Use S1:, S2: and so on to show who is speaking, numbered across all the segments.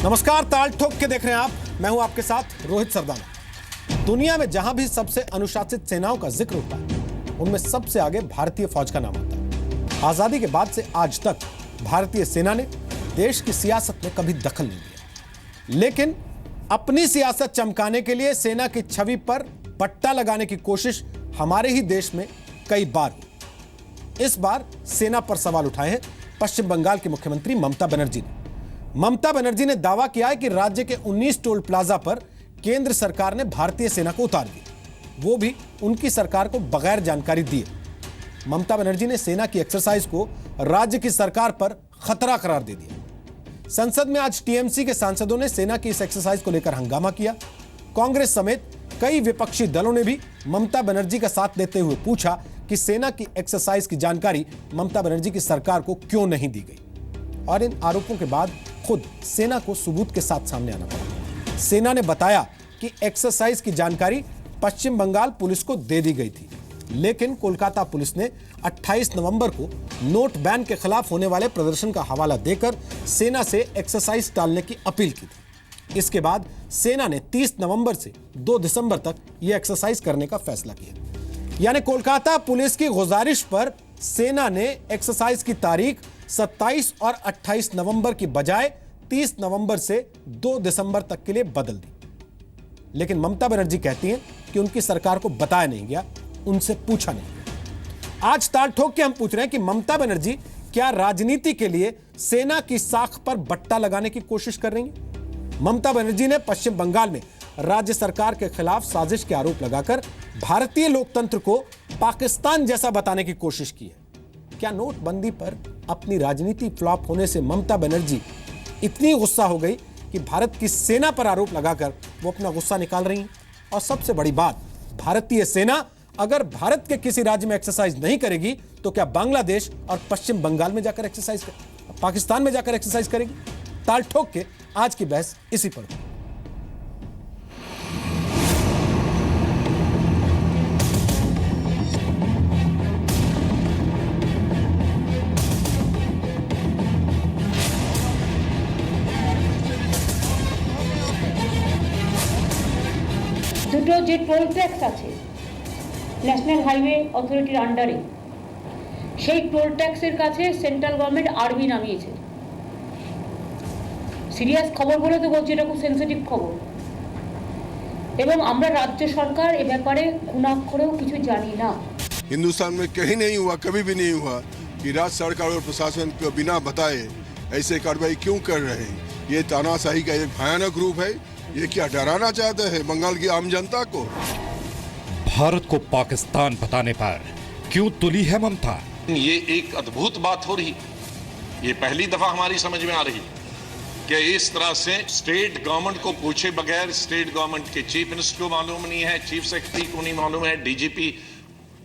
S1: नमस्कार, ताल ठोक के देख रहे हैं आप। मैं हूं आपके साथ रोहित सरदाना। दुनिया में जहां भी सबसे अनुशासित सेनाओं का जिक्र होता है उनमें सबसे आगे भारतीय फौज का नाम आता है। आजादी के बाद से आज तक भारतीय सेना ने देश की सियासत में कभी दखल नहीं दिया, लेकिन अपनी सियासत चमकाने के लिए सेना की छवि पर पट्टा लगाने की कोशिश हमारे ही देश में कई बार हुई। इस बार सेना पर सवाल उठाए हैं पश्चिम बंगाल की मुख्यमंत्री ममता बनर्जी ने। ममता बनर्जी ने दावा किया है कि राज्य के 19 टोल प्लाजा पर केंद्र सरकार ने भारतीय सेना को उतार दिया, वो भी उनकी सरकार को बगैर जानकारी दिए। ममता बनर्जी ने सेना की एक्सरसाइज को राज्य की सरकार पर खतरा करार दे दिया। संसद में आज टीएमसी के सांसदों ने सेना की इस एक्सरसाइज को लेकर हंगामा किया। कांग्रेस समेत कई विपक्षी दलों ने भी ममता बनर्जी का साथ देते हुए पूछा कि सेना की एक्सरसाइज की जानकारी ममता बनर्जी की सरकार को क्यों नहीं दी गई। और इन आरोपों के बाद खुद सेना को सबूत के साथ सामने आना पड़ा। सेना ने बताया कि एक्सरसाइज की जानकारी पश्चिम बंगाल पुलिस को दे दी गई थी, लेकिन कोलकाता पुलिस ने 28 नवंबर को नोट बैन के खिलाफ होने वाले प्रदर्शन का हवाला देकर सेना से एक्सरसाइज टालने की अपील की थी। इसके बाद सेना ने 30 नवंबर से 2 दिसंबर तक यह एक्सरसाइज करने का फैसला किया। यानी कोलकाता पुलिस की गुजारिश पर सेना ने एक्सरसाइज की तारीख 27 और 28 नवंबर की बजाय 30 नवंबर से 2 दिसंबर तक के लिए बदल दी। लेकिन ममता बनर्जी कहती हैं कि उनकी सरकार को बताया नहीं गया, उनसे पूछा नहीं गया। आज ताल ठोक के हम पूछ रहे हैं कि ममता बनर्जी क्या राजनीति के लिए सेना की साख पर बट्टा लगाने की कोशिश कर रही हैं? ममता बनर्जी ने पश्चिम बंगाल में राज्य सरकार के खिलाफ साजिश के आरोप लगाकर भारतीय लोकतंत्र को पाकिस्तान जैसा बताने की कोशिश की है। क्या नोटबंदी पर अपनी राजनीति फ्लॉप होने से ममता बनर्जी इतनी गुस्सा हो गई कि भारत की सेना पर आरोप लगाकर वो अपना गुस्सा निकाल रही हैं? और सबसे बड़ी बात, भारतीय सेना अगर भारत के किसी राज्य में एक्सरसाइज नहीं करेगी तो क्या बांग्लादेश और पश्चिम बंगाल में जाकर एक्सरसाइज पाकिस्तान में जाकर एक्सरसाइज करेगी? ताल ठोक के आज की बहस इसी पर।
S2: দুটো যে টোল ট্যাক্স আছে ন্যাশনাল হাইওয়ে অথরিটির আন্ডারে, সেই টোল ট্যাক্সের কাছে সেন্ট্রাল গভর্নমেন্ট আর্মি নামিয়েছে। সিরিয়াস খবর বলে তো বলছি, এটা খুব সেন্সিটিভ খবর, এবং আমরা রাজ্য সরকার এ ব্যাপারে খুনাক্ষরেও কিছু জানি না।
S3: हिंदुस्तान में कहीं नहीं हुआ, कभी भी नहीं हुआ कि राज्य सरकार और प्रशासन को बिना बताए ऐसे कार्रवाई क्यों कर रहे हैं। ये तानाशाही का एक भयानक रूप है। ये क्या डराना चाहते हैं बंगाल की आम जनता को?
S4: भारत को पाकिस्तान बताने पर क्यों तुली है ममता?
S5: ये एक अद्भुत बात हो रही, ये पहली दफा हमारी समझ में आ रही कि इस तरह से स्टेट गवर्नमेंट को पूछे बगैर, स्टेट गवर्नमेंट के चीफ मिनिस्टर को मालूम नहीं है, चीफ सेक्रेटरी को नहीं मालूम है, डीजीपी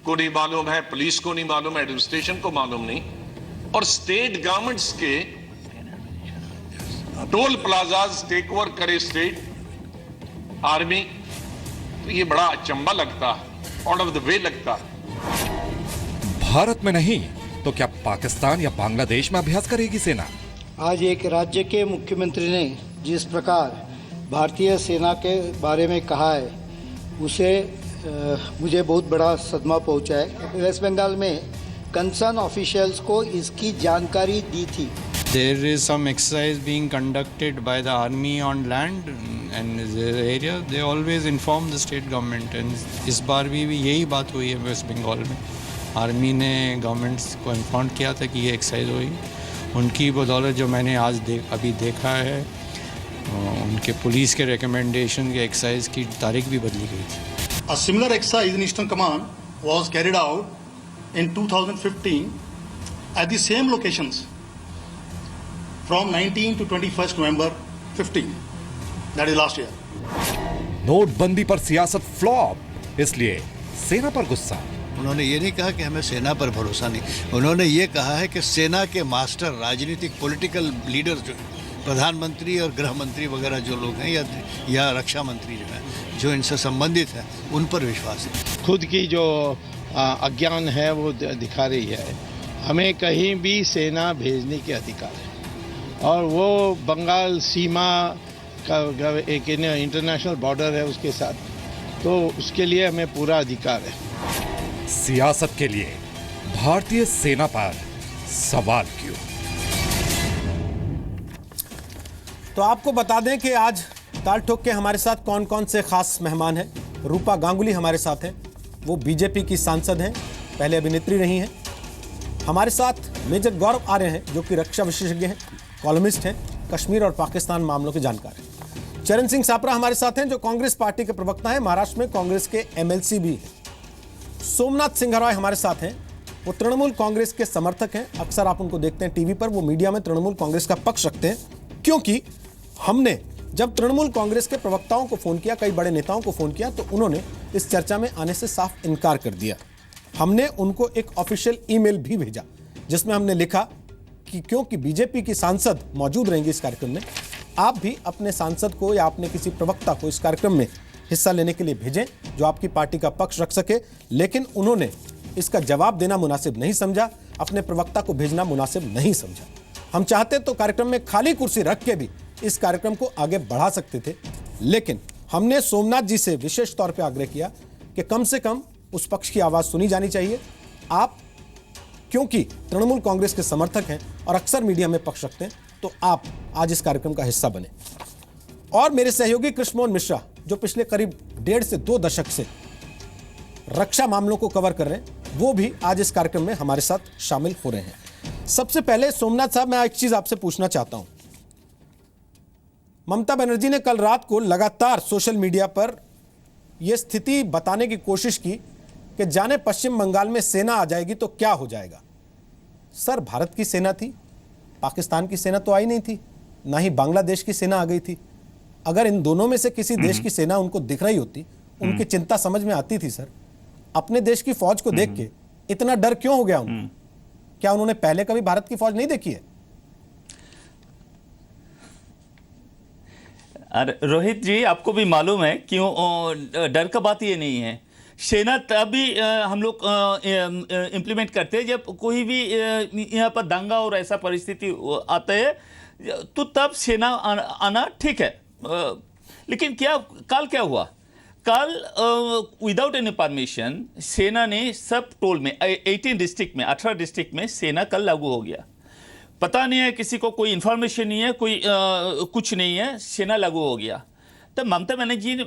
S5: को नहीं मालूम है, पुलिस को नहीं मालूम है, एडमिनिस्ट्रेशन को मालूम नहीं, और स्टेट गवर्नमेंट्स के टोल प्लाजाज टेक ओवर करे स्टेट आर्मी। तो ये बड़ा अचंबा लगता है, आउट ऑफ द वे लगता है।
S4: भारत में नहीं तो क्या पाकिस्तान या बांग्लादेश में अभ्यास करेगी सेना?
S6: आज एक राज्य के मुख्यमंत्री ने जिस प्रकार भारतीय सेना के बारे में कहा है, उसे मुझे बहुत बड़ा सदमा पहुंचा है। वेस्ट बंगाल में कंसर्न ऑफिशियल्स को इसकी जानकारी दी थी।
S7: There is some exercise being conducted by the army on land and the area. They always inform the state government, and इस बार भी यही बात हुई है वेस्ट बंगाल में। आर्मी ने गवर्नमेंट्स को इन्फॉर्म किया था कि ये एक्सरसाइज हुई। उनकी बदौलत जो मैंने आज अभी देखा है, उनके पुलिस के रिकमेंडेशन के एक्सरसाइज की तारीख भी बदली गई थी।
S8: A similar exercise in Eastern Command was carried out in 2015 at the same locations from 19 to 21st November 15. That is last year.
S4: नोटबंदी पर सियासत फ्लॉप, इसलिए सेना पर गुस्सा।
S9: उन्होंने ये नहीं कहा कि हमें सेना पर भरोसा नहीं, उन्होंने ये कहा है कि सेना के मास्टर, राजनीतिक पॉलिटिकल लीडर जो प्रधानमंत्री और गृह मंत्री वगैरह जो लोग हैं या रक्षा मंत्री जो हैं, जो इनसे संबंधित हैं, उन पर विश्वास है।
S10: खुद की जो अज्ञान है वो दिखा रही है। हमें कहीं भी सेना भेजने के अधिकार है, और वो बंगाल सीमा का एक इंटरनेशनल बॉर्डर है उसके साथ, तो उसके लिए हमें पूरा अधिकार है।
S4: सियासत के लिए भारतीय सेना पर सवाल क्यों?
S1: तो आपको बता दें कि आज ताल ठोक के हमारे साथ कौन कौन से खास मेहमान हैं। रूपा गांगुली हमारे साथ हैं, वो बीजेपी की सांसद हैं, पहले अभिनेत्री रही हैं। हमारे साथ मेजर गौरव आर्य हैं, जो कि रक्षा विशेषज्ञ हैं, कॉलमिस्ट हैं, कश्मीर और पाकिस्तान मामलों के जानकार हैं। चरण सिंह सापरा हमारे साथ हैं, जो कांग्रेस पार्टी के प्रवक्ता हैं, महाराष्ट्र में कांग्रेस के एमएलसी भी हैं। सोमनाथ सिंघराय हमारे साथ हैं, वो तृणमूल कांग्रेस के समर्थक हैं। अक्सर आप उनको देखते हैं टीवी पर, वो मीडिया में तृणमूल कांग्रेस का पक्ष रखते हैं, क्योंकि हमने जब तृणमूल कांग्रेस के प्रवक्ताओं को फोन किया, कई बड़े नेताओं को फोन किया, तो उन्होंने इस चर्चा में आने से साफ इनकार कर दिया। हमने उनको एक ऑफिशियल ईमेल भी भेजा, जिसमें हमने लिखा कि क्योंकि बीजेपी की सांसद मौजूद रहेंगी इस कार्यक्रम में, आप भी अपने सांसद को या अपने किसी प्रवक्ता को इस कार्यक्रम में हिस्सा लेने के लिए भेजें, जो आपकी पार्टी का पक्ष रख सके। लेकिन उन्होंने इसका जवाब देना मुनासिब नहीं समझा, अपने प्रवक्ता को भेजना मुनासिब नहीं समझा। हम चाहते तो कार्यक्रम में खाली कुर्सी रख के भी इस कार्यक्रम को आगे बढ़ा सकते थे, लेकिन हमने सोमनाथ जी से विशेष तौर पे आग्रह किया कि कम से कम उस पक्ष की आवाज सुनी जानी चाहिए। आप क्योंकि तृणमूल कांग्रेस के समर्थक हैं और अक्सर मीडिया में पक्ष रखते हैं, तो आप आज इस कार्यक्रम का हिस्सा बने। और मेरे सहयोगी कृष्णमोहन मिश्रा, जो पिछले करीब 1.5 से 2 दशक से रक्षा मामलों को कवर कर रहे हैं, वो भी आज इस कार्यक्रम में हमारे साथ शामिल हो रहे हैं। सबसे पहले सोमनाथ साहब, मैं एक चीज आपसे पूछना चाहता हूं। ममता बनर्जी ने कल रात को लगातार सोशल मीडिया पर यह स्थिति बताने की कोशिश की कि जाने पश्चिम बंगाल में सेना आ जाएगी तो क्या हो जाएगा। सर, भारत की सेना थी, पाकिस्तान की सेना तो आई नहीं थी, ना ही बांग्लादेश की सेना आ गई थी। अगर इन दोनों में से किसी देश की सेना उनको दिख रही होती, उनकी चिंता समझ में आती थी। सर, अपने देश की फौज को देख के इतना डर क्यों हो गया उनको? क्या उन्होंने पहले कभी भारत की फौज नहीं देखी है?
S11: रोहित जी, आपको भी मालूम है क्यों डर का बात ये नहीं है। सेना तभी हम लोग इम्प्लीमेंट करते हैं जब कोई भी यहाँ पर दंगा और ऐसा परिस्थिति आता है, तो तब सेना आना ठीक है। लेकिन कल क्या हुआ? कल विदाउट एनी परमिशन सेना ने सब टोल में 18 डिस्ट्रिक्ट में सेना कल लागू हो गया। पता नहीं है, किसी को कोई इंफॉर्मेशन नहीं है, कोई कुछ नहीं है, सेना लागू हो गया। तब ममता बनर्जी ने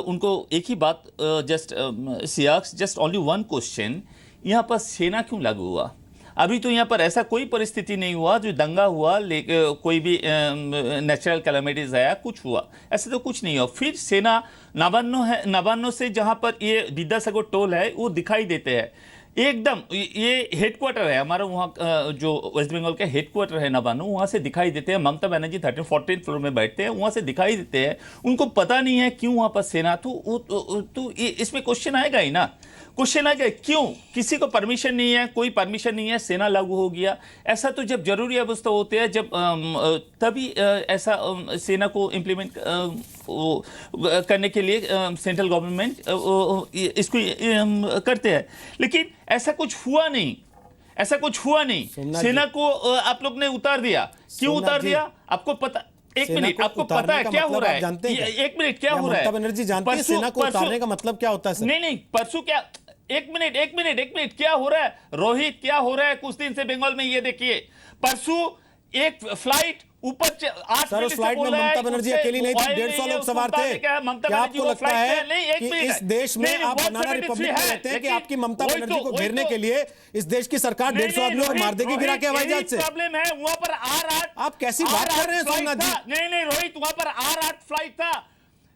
S11: उनको एक ही बात जस्ट ओनली वन क्वेश्चन, यहाँ पर सेना क्यों लागू हुआ? अभी तो यहाँ पर ऐसा कोई परिस्थिति नहीं हुआ जो दंगा हुआ, कोई भी नेचुरल कैलामिटीज आया, कुछ हुआ, ऐसा तो कुछ नहीं हुआ। फिर सेना नवान्नो से जहाँ पर ये विद्यासागर टोल है वो दिखाई देते हैं एकदम। ये हेडक्वार्टर है हमारा, वहाँ जो वेस्ट बंगाल का हेडक्वार्टर है नवान्नो, वहाँ से दिखाई देते हैं। ममता बनर्जी 13-14 फ्लोर में बैठते हैं, वहाँ से दिखाई देते हैं। उनको पता नहीं है क्यों वहाँ पर सेना, तो इसमें क्वेश्चन आएगा ही ना। क्वेश्चन आएगा क्यों? किसी को परमिशन नहीं है, कोई परमिशन नहीं है, सेना लागू हो गया। ऐसा तो जब जरूरी अवस्था होते हैं, जब तभी ऐसा सेना को इम्प्लीमेंट करने के लिए सेंट्रल गवर्नमेंट इसको करते हैं। लेकिन ऐसा कुछ हुआ नहीं, सेना को आप लोग ने उतार दिया। क्यों उतार दिया? आपको पता? एक मिनट, आपको पता है क्या हो रहा है? एक मिनट, क्या हो रहा है?
S1: ममता बनर्जी जानती है सेना को उतारने का मतलब क्या होता है?
S11: नहीं, परसों क्या? एक मिनट, क्या हो रहा है रोहित? क्या हो रहा है कुछ दिन से बंगाल में? ये देखिए, परसों एक फ्लाइट ऊपर 8
S1: सर, उस फ्लाइट में ममता बनर्जी अकेली नहीं थी, 150 लोग सवार थे। क्या आपको लगता है कि इस देश में आप बनाना रिपब्लिक में रहते हैं कि आपकी ममता बनर्जी को घेरने के लिए इस देश की सरकार 150 आदमियों को मार देगी गिरा के हवाई जहाज से?
S11: प्रॉब्लम है वहां पर
S1: आप कैसी बात कर रहे हैं सोमनाथ जी?
S11: नहीं रोहित, वहां पर R8 फ्लाइट था।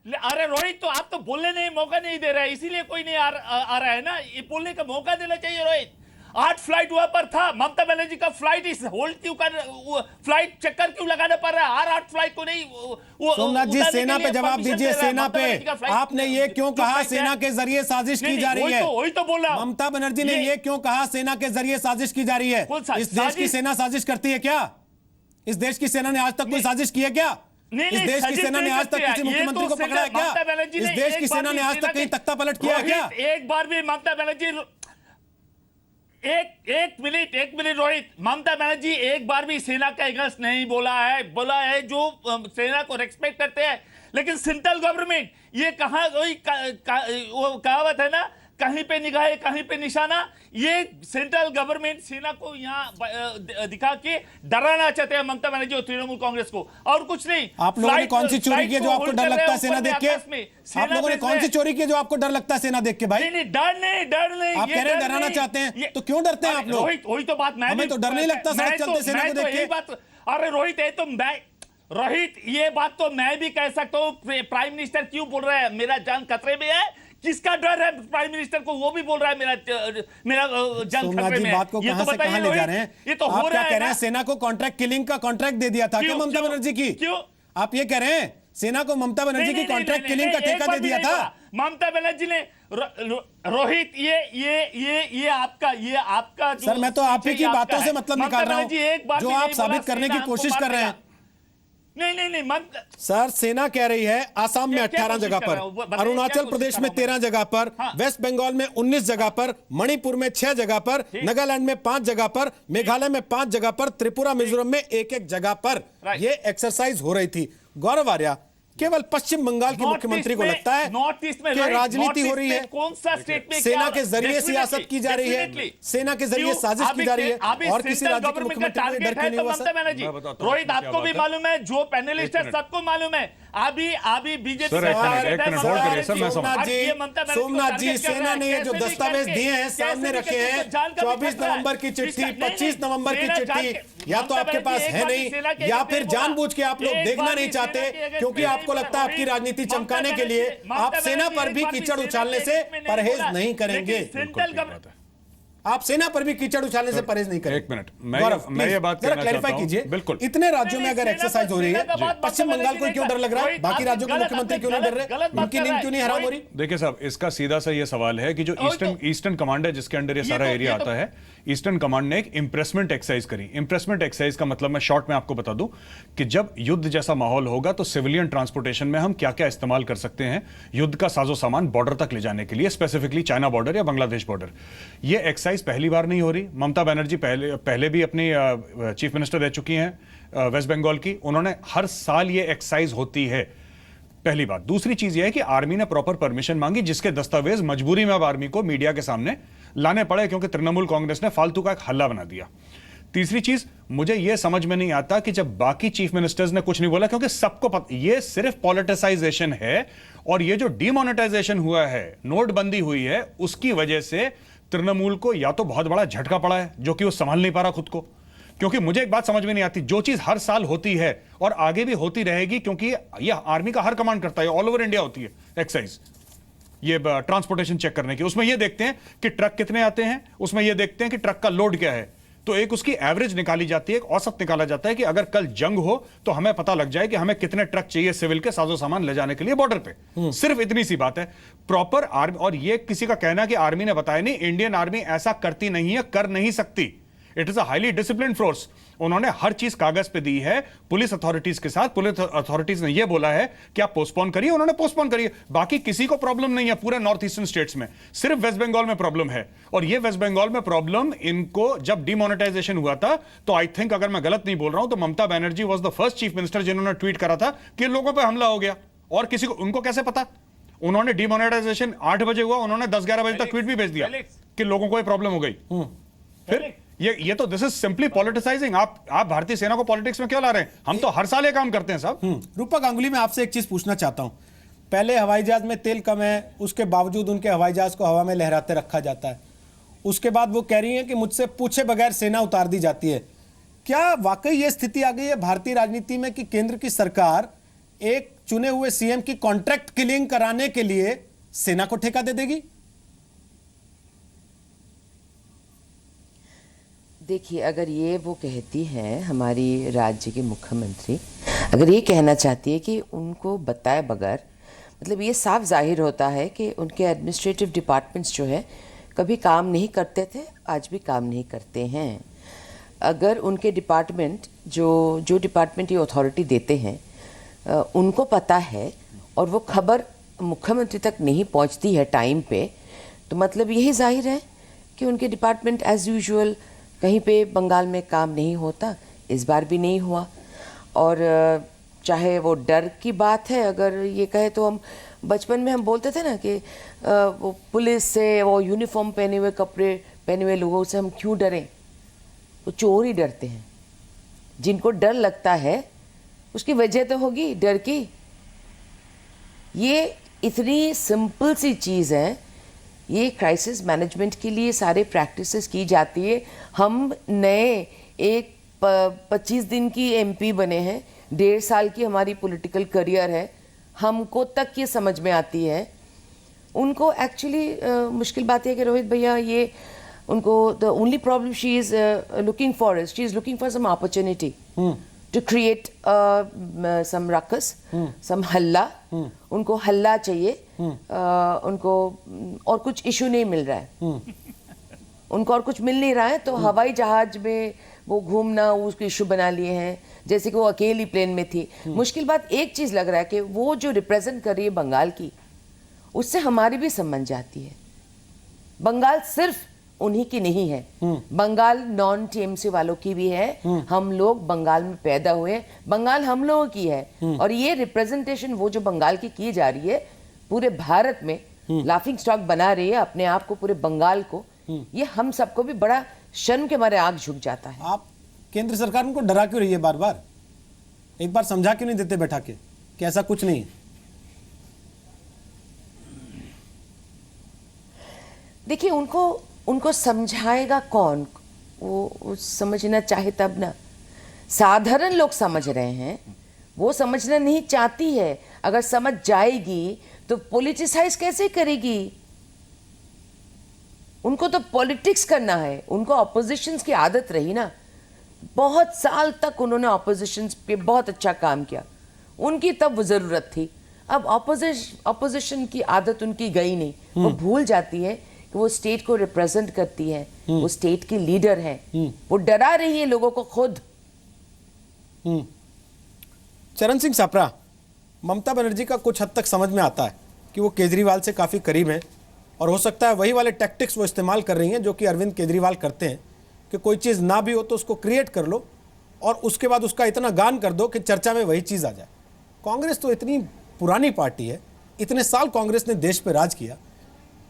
S11: अरे रोहित, तो आप तो बोलने नहीं, मौका नहीं दे रहे हैं, इसीलिए कोई नहीं आ रहा है ना। ये बोलने का मौका देना चाहिए रोहित। 8 फ्लाइट वहां पर था। ममता बनर्जी का फ्लाइट इस होल्ड क्यों कर, फ्लाइट चक्कर क्यों लगाना पड़ रहा है? 8 फ्लाइट को नहीं।
S1: सोमनाथ जी, सेना पे जवाब दीजिए। सेना पे आपने ये क्यों कहा सेना के जरिए साजिश की जा रही है?
S11: वही तो बोल रहा हूं।
S1: ममता बनर्जी ने ये क्यों कहा सेना के जरिए साजिश की जा रही है? इस देश की सेना साजिश करती है क्या? इस देश की सेना ने आज तक कोई साजिश की है क्या? इस देश की सेना ने आज तक किसी मुख्यमंत्री को पकड़ा है क्या? इस देश की सेना ने आज तक कहीं तख्ता पलट किया है क्या?
S11: एक बार भी ममता बनर्जी एक मिनट रोहित, ममता बनर्जी एक बार भी सेना का अगेंस्ट नहीं बोला है जो सेना को रेस्पेक्ट करते हैं, लेकिन सेंट्रल गवर्नमेंट ये कहां वो कहावत है ना, कहीं पे निगाह कहीं पे निशाना, ये सेंट्रल गवर्नमेंट सेना को यहाँ दिखा के डराना चाहते हैं ममता बनर्जी और तृणमूल कांग्रेस को, और कुछ नहीं।
S1: आप लोगों ने कौन सी चोरी की जो आपको डर लगता है सेना देख के? आप लोगों ने कौन सी चोरी की जो आपको डर लगता है सेना देख के? भाई
S11: नहीं, डर नहीं।
S1: आप कह रहे हैं डराना चाहते हैं, तो क्यों डरते हैं आप लोग?
S11: रोहित, वही तो बात,
S1: हमें तो डर नहीं लगता सड़क चलते सेना को देख के।
S11: अरे रोहित, ये बात तो मैं भी कह सकता हूँ। प्राइम मिनिस्टर क्यों बोल रहा है मेरा जान खतरे में है? किसका डर है प्राइम मिनिस्टर को? वो भी बोल रहा है मेरा जान खतरे में है।
S1: बात को कहां से कहां ले जा रहे हैं?
S11: ये तो
S1: आप
S11: हो रहा
S1: क्या कह रहे हैं? सेना को कॉन्ट्रैक्ट किलिंग का कॉन्ट्रैक्ट दे दिया था क्या ममता बनर्जी की?
S11: क्यों
S1: आप ये कह रहे हैं सेना को ममता बनर्जी की कॉन्ट्रैक्ट किलिंग का ठेका दे दिया था?
S11: ममता बनर्जी ने रोहित, ये आपका
S1: सर, मैं तो आप ही की बातों से मतलब निकाल रहा हूं जो आप साबित करने की कोशिश कर रहे हैं।
S11: नहीं,
S1: सर, सेना कह रही है आसाम में 18 जगह पर, अरुणाचल प्रदेश में 13 जगह पर, वेस्ट बंगाल में 19 जगह पर, मणिपुर में 6 जगह पर, नागालैंड में 5 जगह पर, मेघालय में 5 जगह पर, त्रिपुरा मिजोरम में 1-1 जगह पर यह एक्सरसाइज हो रही थी। गौरव आर्या, केवल पश्चिम बंगाल की मुख्यमंत्री को लगता है कि राजनीति हो रही है,
S11: कौन सा स्टेट में
S1: सेना के जरिए सियासत की जा रही है, सेना के जरिए साजिश की जा रही है, और किसी राज्य के मुख्यमंत्री को डर क्यों नहीं हुआ सर?
S11: रोहित, आपको भी मालूम है, जो पैनलिस्ट है सबको मालूम है। अभी बीजेपी
S1: सोमनाथ जी, सेना ने ये जो दस्तावेज दिए हैं सामने रखे हैं, 24 नवंबर की चिट्ठी, 25 नवंबर की चिट्ठी, या तो आपके पास है नहीं या फिर जानबूझ के आप लोग देखना नहीं चाहते, क्योंकि आपको लगता है आपकी राजनीति चमकाने के लिए आप सेना पर भी कीचड़ उछालने से परहेज नहीं करेंगे। आप सेना पर भी कीचड़ उछालने से परहेज नहीं करें।
S12: एक मिनट, मैं ये बात कहना चाहता हूं।
S1: कीजिए,
S12: बिल्कुल,
S1: इतने राज्यों में अगर एक्सरसाइज हो रही है, पश्चिम बंगाल को क्यों डर लग रहा है? बाकी राज्यों के मुख्यमंत्री क्यों नहीं डर रहे? उनकी नींद क्यों नहीं हराम हो रही?
S12: देखिए साहब, इसका सीधा सा ये सवाल है कि जो ईस्टर्न कमांड है, जिसके अंडर ये सारा एरिया आता है, ईस्टर्न कमांड ने एक इंप्रेसमेंट एक्सरसाइज करी। इंप्रेसमेंट एक्सरसाइज का मतलब मैं शॉर्ट में आपको बता दूं कि जब युद्ध जैसा माहौल होगा तो सिविलियन ट्रांसपोर्टेशन में हम क्या क्या इस्तेमाल कर सकते हैं युद्ध का साजो सामान बॉर्डर तक ले जाने के लिए, स्पेसिफिकली चाइना बॉर्डर या बांग्लादेश बॉर्डर। ये एक्सरसाइज पहली बार नहीं हो रही। ममता बनर्जी पहले भी अपनी चीफ मिनिस्टर रह चुकी हैं वेस्ट बंगाल की, उन्होंने हर साल ये एक्सरसाइज होती है, पहली बात। दूसरी चीज यह है कि आर्मी ने प्रॉपर परमिशन मांगी, जिसके दस्तावेज मजबूरी में अब आर्मी को मीडिया के सामने लाने पड़े क्योंकि तृणमूल कांग्रेस ने फालतू का एक हल्ला बना दिया। तीसरी चीज, मुझे यह समझ में नहीं आता कि जब बाकी चीफ मिनिस्टर्स ने कुछ नहीं बोला, क्योंकि सबको पता यह सिर्फ पॉलिटिसाइजेशन है, और यह जो डिमोनेटाइजेशन हुआ है, नोटबंदी हुई है, उसकी वजह से तृणमूल को या तो बहुत बड़ा झटका पड़ा है जो कि वो संभाल नहीं पा रहा खुद को। क्योंकि मुझे एक बात समझ में नहीं आती, जो चीज हर साल होती है और आगे भी होती रहेगी, क्योंकि यह आर्मी का हर कमांड करता है, ऑल ओवर इंडिया होती है एक्सरसाइज, ये ट्रांसपोर्टेशन चेक करने की। उसमें यह देखते हैं कि ट्रक कितने आते हैं, उसमें यह देखते हैं कि ट्रक का लोड क्या है, तो एक उसकी एवरेज निकाली जाती है, एक औसत निकाला जाता है कि अगर कल जंग हो तो हमें पता लग जाए कि हमें कितने ट्रक चाहिए सिविल के साजो सामान ले जाने के लिए बॉर्डर पे। सिर्फ इतनी सी बात है। प्रॉपर आर्मी, और ये किसी का कहना कि आर्मी ने बताया नहीं, इंडियन आर्मी ऐसा करती नहीं है, कर नहीं सकती। It is a highly discipline force. उन्होंने हर चीज कागज पे दी है पुलिस अथॉरिटीज के साथ। पुलिस अथॉरिटीज ने यह बोला है कि आप पोस्टपोन करिए, उन्होंने पोस्टपोन करिए। बाकी किसी को प्रॉब्लम नहीं है पूरे नॉर्थ ईस्टर्न स्टेट्स में, सिर्फ वेस्ट बंगाल में प्रॉब्लम है। और ये वेस्ट बंगाल में प्रॉब्लम इनको जब डिमोनेटाइजेशन हुआ था, तो आई थिंक अगर मैं गलत नहीं बोल रहा हूं तो Mamata Banerjee was the first chief minister जिन्होंने ट्वीट करा था कि लोगों पर हमला हो गया। और किसी को, उनको कैसे पता? उन्होंने डिमोनेटाइजेशन 8 बजे हुआ, उन्होंने 10-11 बजे तक ट्वीट भी भेज दिया कि लोगों को ये प्रॉब्लम हो गई। फिर ये तो दिस इज सिंपली पॉलिटिसाइजिंग। आप भारतीय सेना को पॉलिटिक्स में क्यों ला रहे हैं? हम तो हर साल ये काम करते हैं साहब।
S1: रूपा गांगुली, मैं आपसे एक चीज पूछना चाहता हूं। पहले हवाई जहाज में तेल कम है, उसके बावजूद उनके हवाई जहाज को हवा में लहराते रखा जाता है। उसके बाद वो कह रही हैं कि मुझसे पूछे बगैर सेना उतार दी जाती है। क्या वाकई ये स्थिति आ गई है भारतीय राजनीति में कि केंद्र की सरकार एक चुने हुए सीएम की कॉन्ट्रैक्ट किलिंग कराने के लिए सेना को ठेका दे देगी?
S13: देखिए, अगर ये वो कहती हैं हमारी राज्य की मुख्यमंत्री, अगर ये कहना चाहती है कि उनको बताए बगैर, मतलब ये साफ जाहिर होता है कि उनके एडमिनिस्ट्रेटिव डिपार्टमेंट्स जो है कभी काम नहीं करते थे, आज भी काम नहीं करते हैं। अगर उनके डिपार्टमेंट जो डिपार्टमेंट ये अथॉरिटी देते हैं उनको पता है और वो खबर मुख्यमंत्री तक नहीं पहुंचती है टाइम पे, तो मतलब यही जाहिर है कि उनके डिपार्टमेंट एज यूजुअल कहीं पे बंगाल में काम नहीं होता, इस बार भी नहीं हुआ। और चाहे वो डर की बात है, अगर ये कहे तो हम बचपन में हम बोलते थे ना कि वो पुलिस से, वो यूनिफॉर्म पहने हुए, कपड़े पहने हुए लोगों से हम क्यों डरें? वो चोर ही डरते हैं। जिनको डर लगता है उसकी वजह तो होगी डर की। ये इतनी सिंपल सी चीज़ है, ये क्राइसिस मैनेजमेंट के लिए सारे प्रैक्टिसेस की जाती है। हम नए एक 25 दिन की एमपी बने हैं, 1.5 साल की हमारी पॉलिटिकल करियर है, हमको तक ये समझ में आती है। उनको एक्चुअली मुश्किल बात है कि रोहित भैया, ये उनको the only problem she is looking for is she is looking for some opportunity to create some ruckus, some हल्ला। उनको हल्ला चाहिए, उनको और कुछ इशू नहीं मिल रहा है, उनको और कुछ मिल नहीं रहा है, तो हवाई जहाज में वो घूमना उसको इशू बना लिए हैं, जैसे कि वो अकेली प्लेन में थी। मुश्किल बात एक चीज लग रहा है कि वो जो रिप्रेजेंट कर रही है बंगाल की, उससे हमारी भी समझ जाती है। बंगाल सिर्फ उन्हीं की नहीं है, बंगाल नॉन टीएमसी वालों की भी है। हम लोग बंगाल में पैदा हुए, बंगाल हम लोगों की है। और ये रिप्रेजेंटेशन वो जो बंगाल की जा रही है पूरे भारत में, लाफिंग स्टॉक बना रही है अपने आप को, पूरे बंगाल को। ये हम सबको भी बड़ा शर्म के मारे आग झुक जाता है।
S1: आप केंद्र सरकार उनको डरा क्यों रही है बार बार? एक बार समझा क्यों नहीं देते बैठा के कि ऐसा कुछ नहीं?
S13: देखिए, उनको समझाएगा कौन? वो समझना चाहे तब ना। साधारण लोग समझ रहे हैं, वो समझना नहीं चाहती है। अगर समझ जाएगी तो पॉलिटिसाइज कैसे करेगी? उनको तो पॉलिटिक्स करना है। उनको ऑपोजिशंस की आदत रही ना, बहुत साल तक उन्होंने ऑपोजिशंस पे बहुत अच्छा काम किया, उनकी तब वो जरूरत थी। अब ऑपोजिशन की आदत उनकी गई नहीं, वो भूल जाती है कि वो स्टेट को रिप्रेजेंट करती है, वो स्टेट की लीडर है। वो डरा रही है लोगों को खुद।
S1: चरण सिंह सापरा, ममता बनर्जी का कुछ हद तक समझ में आता है कि वो केजरीवाल से काफी करीब हैं, और हो सकता है वही वाले टैक्टिक्स वो इस्तेमाल कर रही हैं जो कि अरविंद केजरीवाल करते हैं कि कोई चीज़ ना भी हो तो उसको क्रिएट कर लो और उसके बाद उसका इतना गान कर दो कि चर्चा में वही चीज़ आ जाए। कांग्रेस तो इतनी पुरानी पार्टी है, इतने साल कांग्रेस ने देश पे राज किया।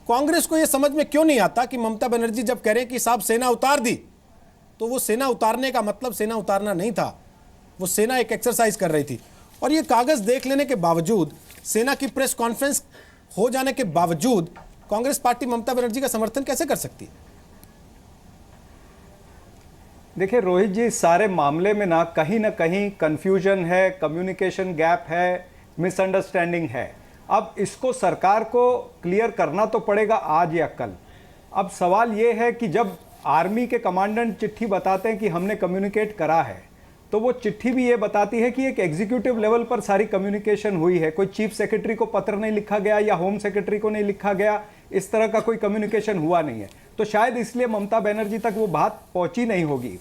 S1: कांग्रेस को यह समझ में क्यों नहीं आता कि ममता बनर्जी जब कह रहे हैं कि साहब सेना उतार दी, तो वो सेना उतारने का मतलब सेना उतारना नहीं था, वो सेना एक एक्सरसाइज कर रही थी। और ये कागज देख लेने के बावजूद, सेना की प्रेस कॉन्फ्रेंस हो जाने के बावजूद कांग्रेस पार्टी ममता बनर्जी का समर्थन कैसे कर सकती है?
S14: देखिए रोहित जी, सारे मामले में ना कहीं कंफ्यूजन है, कम्युनिकेशन गैप है, मिसअंडरस्टैंडिंग है। अब इसको सरकार को क्लियर करना तो पड़ेगा आज या कल। अब सवाल ये है कि जब आर्मी के कमांडेंट चिट्ठी बताते हैं कि हमने कम्युनिकेट करा है, तो वो चिट्ठी भी ये बताती है कि एक एग्जीक्यूटिव लेवल पर सारी कम्युनिकेशन हुई है। कोई चीफ सेक्रेटरी को पत्र नहीं लिखा गया या होम सेक्रेटरी को नहीं लिखा गया, इस तरह का कोई कम्युनिकेशन हुआ नहीं है। तो शायद इसलिए ममता बनर्जी तक वो बात पहुंची नहीं होगी।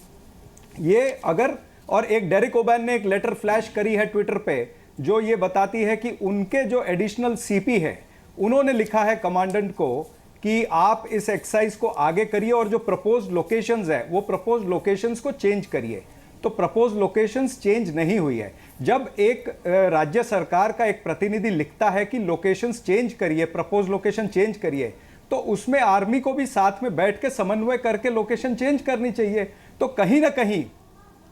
S14: ये अगर, और एक डेरिक ओबैन ने एक लेटर फ्लैश करी है ट्विटर पे जो ये बताती है कि उनके जो एडिशनल सीपी है उन्होंने लिखा है कमांडेंट को कि आप इस एक्सरसाइज को आगे करिए और जो प्रपोज्ड लोकेशंस है वो प्रपोज्ड लोकेशंस को चेंज करिए। तो प्रपोज लोकेशंस चेंज नहीं हुई है। जब एक राज्य सरकार का एक प्रतिनिधि लिखता है कि लोकेशंस चेंज करिए, प्रपोज लोकेशन चेंज करिए, तो उसमें आर्मी को भी साथ में बैठ के समन्वय करके लोकेशन चेंज करनी चाहिए। तो कहीं ना कहीं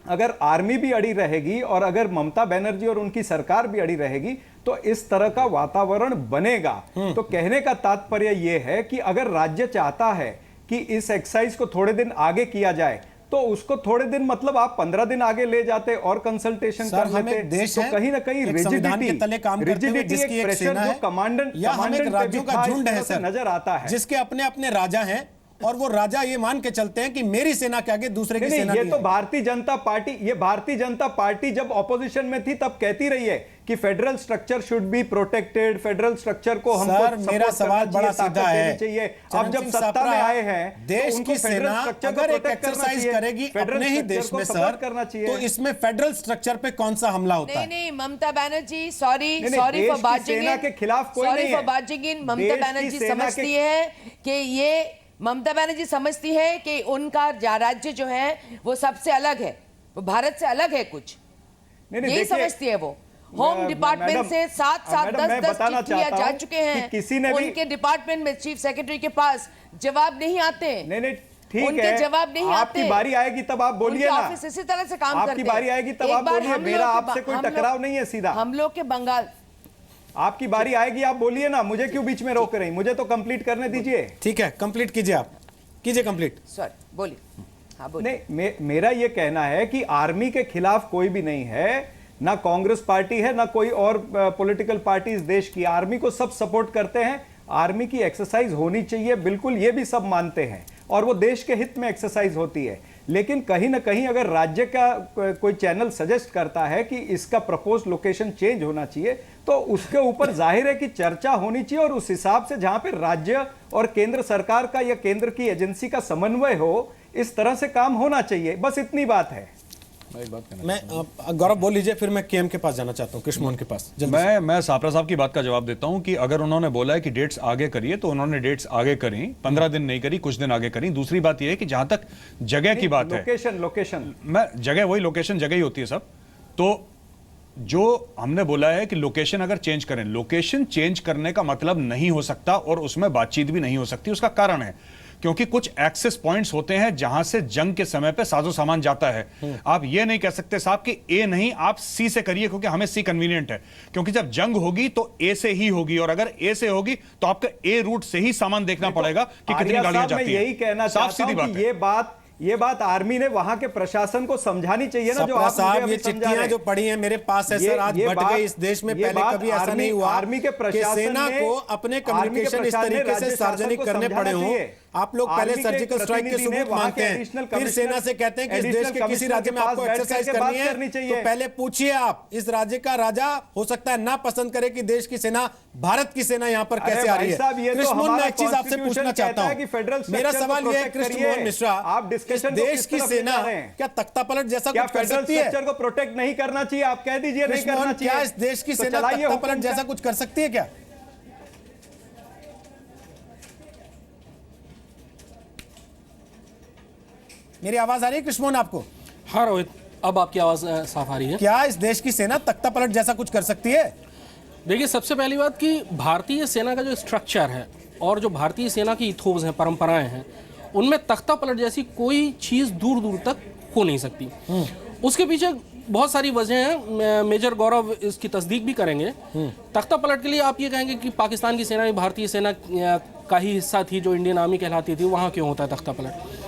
S14: अगर आर्मी भी अड़ी रहेगी और अगर ममता बनर्जी और उनकी सरकार भी अड़ी रहेगी तो इस तरह का वातावरण बनेगा। तो कहने का तात्पर्य यह है कि अगर राज्य चाहता है कि इस एक्सरसाइज को थोड़े दिन आगे किया जाए तो उसको थोड़े दिन, मतलब आप 15 दिन आगे ले जाते और कंसल्टेशन कर लेते, तो कहीं ना कहीं रिजिडिटी एक प्रेशर जो कमांडेंट
S1: राज्यों का झुंड है सर,
S14: नजर आता है,
S1: जिसके अपने अपने राजा हैं और वो राजा ये मान के चलते हैं कि मेरी सेना के आगे दूसरे की सेना।
S14: ये तो भारतीय जनता पार्टी जब ऑपोजिशन में थी तब कहती रही है कि federal structure should be protected, federal structure को हमको
S1: सर, मेरा सवाल बड़ा सीधा है
S14: चाहिए। अब जब सत्ता में आए हैं,
S1: देश की सेना अगर एक एक्सरसाइज करेगी अपने ही देश में सर,
S14: करना चाहिए,
S1: तो इसमें फेडरल स्ट्रक्चर पे कौन सा हमला होता है?
S13: नहीं, ममता बनर्जी, सॉरी फॉर बार्जिंग इन,
S14: के खिलाफ कोई नहीं है।
S13: ममता बनर्जी समझती है कि ये ममता बनर्जी समझती है कि उनका राज्य जो है वो सबसे अलग है, वो भारत से अलग है कुछ, यही समझती है वो। होम डिपार्टमेंट से 7-7 10-10 चिट्ठियां जा चुके हैं,
S14: किसी ने भी
S13: उनके डिपार्टमेंट में चीफ सेक्रेटरी के पास जवाब नहीं आते।
S14: नहीं ठीक
S13: उनके
S14: है,
S13: जवाब नहीं आते।
S14: आपकी बारी आएगी तब आप बोलिए ना,
S13: ऑफिस इसी तरह से काम करते हैं।
S14: आपकी बारी आएगी तब आप बोलिए, मेरा आपसे कोई टकराव नहीं है सीधा।
S13: हम लोग के बंगाल,
S14: आपकी बारी आएगी आप बोलिए ना, मुझे क्यों बीच में रोक रही, मुझे तो कंप्लीट करने दीजिए।
S1: ठीक है, कंप्लीट कीजिए, आप कीजिए कंप्लीट।
S13: सॉरी बोलिए। हाँ बोलिए।
S14: नहीं, मेरा ये कहना है कि आर्मी के खिलाफ कोई भी नहीं है, ना कांग्रेस पार्टी है ना कोई और पॉलिटिकल पार्टी इस देश की। आर्मी को सब सपोर्ट करते हैं, आर्मी की एक्सरसाइज होनी चाहिए, बिल्कुल ये भी सब मानते हैं, और वो देश के हित में एक्सरसाइज होती है। लेकिन कहीं ना कहीं अगर राज्य का कोई चैनल सजेस्ट करता है कि इसका प्रपोज लोकेशन चेंज होना चाहिए, तो उसके ऊपर जाहिर है कि चर्चा होनी चाहिए, और उस हिसाब से जहां पे राज्य और केंद्र सरकार का या केंद्र की एजेंसी का समन्वय हो, इस तरह से काम होना चाहिए, बस इतनी बात है।
S1: मैं गौरव बोल लीजिए, फिर मैं केएम के पास जाना चाहता हूं, कृष्ण मोहन के पास।
S12: मैं सापरा साहब की बात का जवाब देता हूं कि अगर उन्होंने बोला है कि डेट्स आगे करिए, तो उन्होंने डेट्स आगे करी, 15 दिन नहीं करी, कुछ दिन आगे करी। दूसरी बात यह है कि जहां तक जगह की बात है,
S14: लोकेशन
S12: मैं जगह वही लोकेशन जगह ही होती है सब। तो जो हमने बोला है कि लोकेशन अगर चेंज करें, लोकेशन चेंज करने का मतलब नहीं हो सकता और उसमें बातचीत भी नहीं हो सकती। उसका कारण है क्योंकि कुछ एक्सेस पॉइंट्स होते हैं जहां से जंग के समय पे साजो सामान जाता है। आप ये नहीं कह सकते साहब कि ए नहीं, आप सी से करिए, क्योंकि हमें सी कन्वीनियंट है, क्योंकि जब जंग होगी तो ए से ही होगी, और अगर ए से होगी तो आपका ए रूट से ही सामान देखना पड़ेगा कि कितनी गाड़ियां जाती हैं।
S14: यही कहना चाहता हूं कि ये बात आर्मी ने वहां के प्रशासन को समझानी चाहिए ना, जो आप
S1: साहब ये चिट्ठियां जो पढ़ी हैं मेरे पास है सर, आज भट गई इस देश में, पहले कभी ऐसा नहीं हुआ
S14: आर्मी के प्रशासन
S1: सेना को अपने कम्युनिकेशन इस तरीके से सार्वजनिक करने पड़े हों। आप लोग पहले सर्जिकल स्ट्राइक के सबूत मांगते हैं, फिर सेना से कहते हैं कि इस देश के किसी राज्य में आपको एक्सरसाइज करनी है, तो पहले पूछिए आप, इस राज्य का राजा हो सकता है ना पसंद करे कि देश की सेना, भारत की सेना यहाँ पर कैसे आ रही है। कृष्ण मोहन, मैं एक चीज आपसे पूछना चाहता हूँ, मेरा सवाल यह है कृष्ण मोहन मिश्रा,
S14: आप डिस्कशन
S1: देश की सेना क्या तख्ता पलट जैसा कुछ कर सकती है?
S14: को प्रोटेक्ट नहीं करना चाहिए, आप कह दीजिए नहीं करना चाहिए।
S1: क्या इस देश की सेना तख्ता पलट जैसा कुछ कर सकती है क्या? मेरी आवाज आ रही है कृष्ण मोहन आपको?
S15: हाँ रोहित, अब आपकी आवाज साफ आ रही है।
S1: क्या इस देश की सेना तख्ता पलट जैसा कुछ कर सकती है?
S15: देखिए, सबसे पहली बात कि भारतीय सेना का जो स्ट्रक्चर है और जो भारतीय सेना की इथोस हैं, परंपराएं हैं, उनमें तख्ता पलट जैसी कोई चीज दूर दूर तक हो नहीं सकती। उसके पीछे बहुत सारी वजह हैं, मेजर गौरव इसकी तस्दीक भी करेंगे। तख्ता पलट के लिए आप ये कहेंगे कि पाकिस्तान की सेना भी भारतीय सेना का ही हिस्सा थी, जो इंडियन आर्मी कहलाती थी, वहाँ क्यों होता है तख्ता पलट?